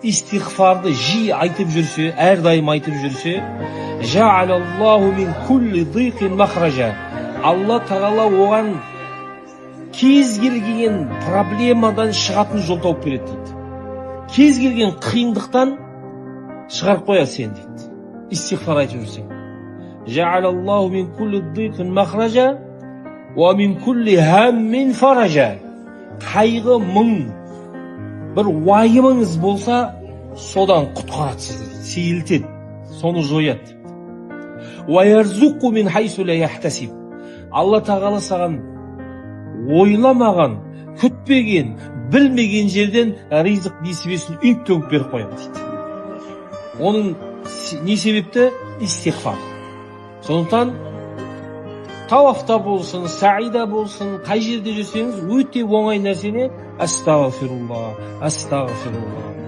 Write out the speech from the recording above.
истигфарды жиі айтып жүрсе, әрдайым айтып жүрсе, жа'алаллаху мин кулли дийқин махража. Алла тағала оған кез келген проблемадан шығатын жол тауып береді дейді. Кез келген қиындықтан шығарып қояды сен дейді. Истигфар айтып жүрсең. Жа'алаллаху мин кулли дийқин махража ва мин кулли хаммин фаража. Қайғы, мұң, бір уайымыңыз болса, содан құтқарады сізді, сейілтеді, соны жояды. Ва ярзуқу мин хайсу ла яхтасиб. Алла тағала саған ойламаған, күтпеген, білмеген жерден ризық несібесін үйіп төгіп беріп қояды дейді. Оның не себепті? Истигфар. Сондықтан тауафта болсын, саида болсын, қай жерде жүрсеңіз, өте оңай нәрсене астағфирулла, астағфирулла.